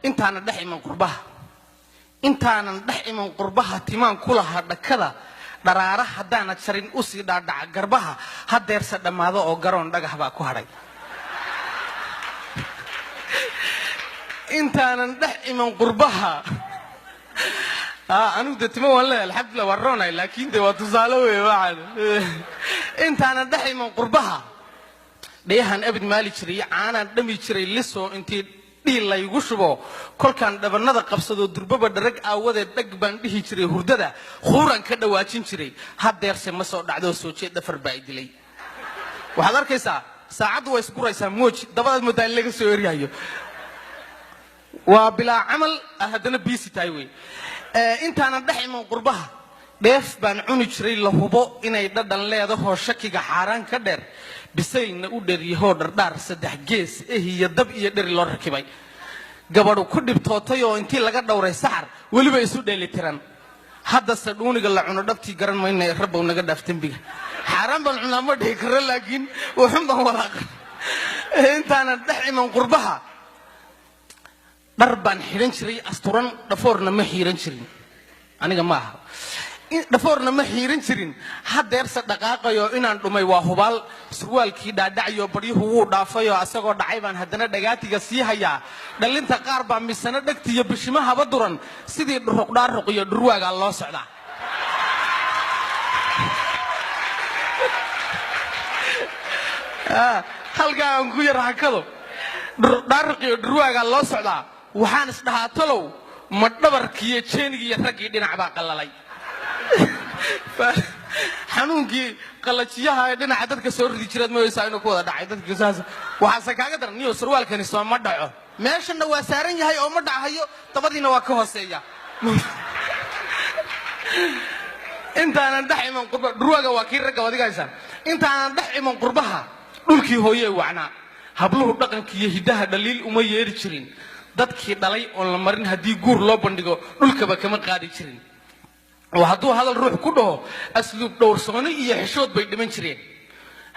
intaana dhex iman qurbaha intaanan dhex iman qurbaha timaan kulaha dhakada dharaara haddaana jarin u sii dhaadhaca garbaha hadeerse dhammaado oo garoon dhagax baa ku hadhay intaanan dhex iman qurbaha anigu de timo waan leeyahay alxamdulillah waan roonay laakiin de waa tusaale weeye waxaan intaanan dhex iman qurbaha dhayahan abid maali jiray caanaan dhami jiray liso intii dhiil laygu shubo kolkaan dhabanada qabsado durbaba dharag aawadeed dhag baan dhihi jiray hurdada khuuran ka dhawaajin jiray hadeerse ma soo dhacdo soo jeed dhafar baa i dilay waxaad arkaysaa saacaddu way isguraysaa mooji dabadaad moodaa in laga soo eryayo waa bilaa camal haddana biisi tahay wey intaanan dhex iman qurbaha dheef baan cuni jiray la hubo inay dhadhan leedahoo shakiga xaaraan ka dheer bisaylna u dheryahoo dhardhaar saddex gees iyo dab iyo dheri loo rakibay gabadhu ku dhibtootay oo intii laga dhowray saxar weliba isu dheelitiran haddase dhuuniga la cuno dhabtii garan mayna rabbow naga dhaaf dembiga xaaraan baan cunaa ma dhihi karo laakiin wuxun baan walaaqa intaanan dhex iman qurbaha dhar baan xidhan jiray asturan dhafoorna ma xiiran jirin aniga ma aha dhafoorna ma xiiran jirin hadeerse dhaqaaqayo inaan dhumay waa hubaal surwaalkii dhaadhacayo baryuhu wuu dhaafayoo asagoo dhacay baan haddana dhagaatiga sii hayaa dhalinta qaar baa misana dhegtiyo bishimahaba duran sidii dhuruqdhaaruq iyo dhurwaagaa loo socdaa halkaa aan ku yar hakado dhuruqdhaaruq iyo dhurwaagaa loo socdaa waxaan isdhahaa talow ma dhabarkiiyo jeenigiiyo raggii dhinac baa qallalay xanuunkii qalajiyaha ee dhinaca dadka soo ridi jireed ma weysaa inuu ku wada dhacay dadka saas waxaase kaaga daran niyo sarwaalkani soo ma dhaco meeshana waa saaran yahay oo ma dhacayo dabadiina waa ka hooseeya intaanan dhex iman qurbaha dhurwaaga waa kii ragga wadigaysan intaanan dhex iman qurbaha dhulkii hooyee wacnaa habluhu dhaqanka iyo hiddaha dhaliil uma yeeri jirin dadkii dhalay oon la marin haddii guur loo bandhigo dhulkaba kama qaadi jirin oo hadduu hadal ruux ku dhaho asluub dhowrsooni iyo xishood bay dhiman jireen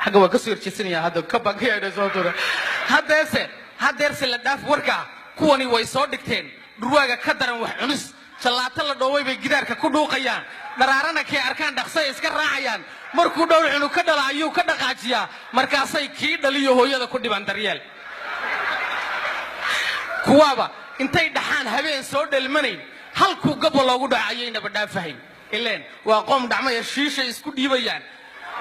xagga waa ka soo horjeesanaya hadda ka bankayadha sababtooda hadeerse la dhaaf warkaa kuwani way soo dhigteen dhurwaaga ka daran wax cunis jallaato la dhooway bay gidaarka ku dhuuqayaan dharaarana kay arkaan dhaqsay iska raacayaan markuu dhowr cunug ka dhala ayuu ka dhaqaajiyaa markaasay kii dhaliyo hooyada ku dhibaan daryeel kuwaaba intay dhaxaan habeen soo dhelmanayn halkuu gabo loogu dhaco ayaynaba dhaafahayn ileen waa qoom dhacmaya shiishay isku dhiibayaan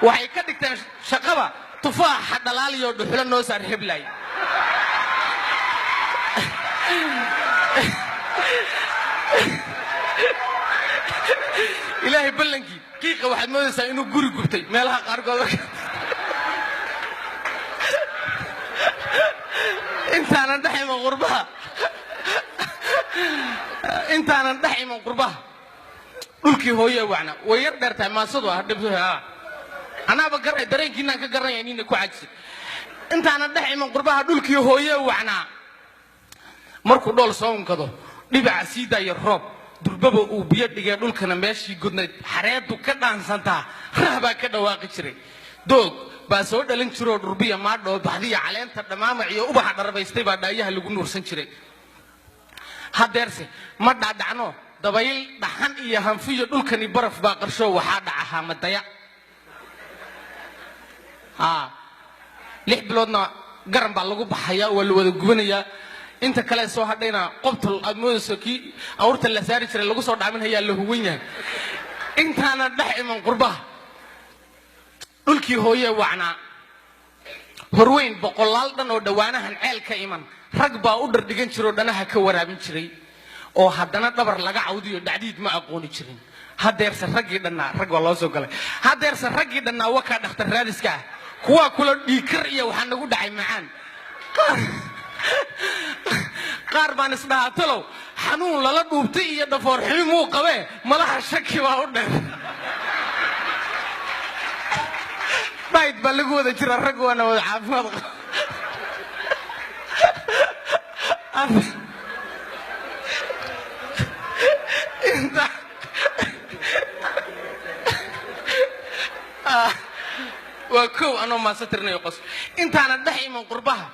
waxay ka dhigteen shaqaba tufaaxa dhalaaliyo dhuxulo noo saar heblaay ilaahay ballankii qiiqa waxaad moodaysaa inuu guri gubtay meelaha qaarkood intaanan dhex iman qurbaha dhulkii hooyee wacna way yar dheertahay maasadu anaaba garay dareenkiinaan ka garanaya nina ku cajisay intaanan dhex iman qurbaha dhulkii hooyee wacnaa markuu dhool soo unkado dhibaca sii daaya roob durbaba uu biyo dhigee dhulkana meeshii godnayd xareedu ka dhaansantaa rah baa ka dhawaaqi jiray doog baa soo dhalin jiroo dhurbiya maadhoo baxdiya caleenta dhammaamac iyo ubaxa dharbaystay baa dhaayaha lagu nuursan jiray hadeerse ma dhaadhacno dabayl dhaxan iyo hanfiyo dhulkani baraf baa qarsho waxaa dhaca haamadaya 6 biloodna garan baa lagu baxayaa waa la wada gubanayaa inta kale soo hadhayna qobtol aad moodayso kii awrta la saari jiray lagu soo dhaaminhayaa la huwan yahay intaana dhex iman qurbaha dhulkii hooyee wacnaa horweyn boqolaal dhan oo dhawaanahan ceel ka iman rag baa u dhardhigan jiroo dhanaha ka waraabin jiray oo haddana dhabar laga cawdiyo dhacdiid ma aqooni jirin hadeerse raggii dhannaa rag waa loo soo galay hadeerse raggii dhannaa wakaa dhakhtar raadiska ah kuwaa kula dhiikar iyo waxaa nagu dhacay macaan qaar baan isdhahaa talow xanuun lala dhuubtay iyo dhafoor ximuu qabee malaha shaki baa u dheer dhayd baa lagu wada jira rag waana wada caafimaad waa kow anoo maasa tirinayo qos intaana dhex iman qurbaha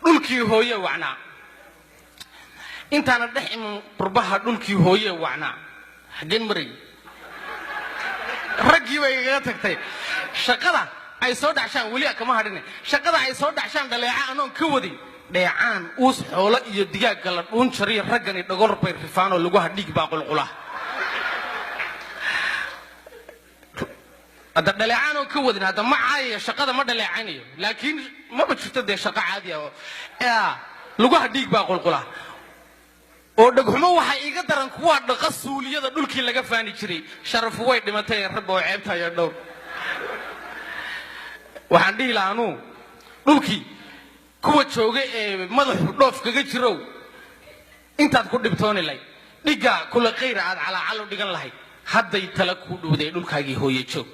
dhulkii hooyee wacnaa intaana dhex iman qurbaha dhulkii hooye wacnaa xageen maray raggii bay iga tagtay shaqada ay soo dhacshaan weli kama hadhin shaqada ay soo dhacshaan dhaleeca anoon ka wadin dheecaan uus xoolo iyo digaag la dhuun jariyo raggani dhagor bay rifaano lagu hadhig baa qulqula هذا دلعان وكود هذا ما عاية شقة ما دلعانية لكن ما بتشوف ده شقة عادية يا لقوها ديك باقول قلا ودقهم هو حقيقة ترى كواد دقصولية ده دول كي لقى فاني كري شرف وايد لما تيرب وعيبتها يا دور وعندي لانو دول كي كواد شوقي ماذا دوف كجرو أنت تقول بتوني لي دقة كل غير على علو دقة لهي هذا يتلقوا ده دول كاجي هو يشوف.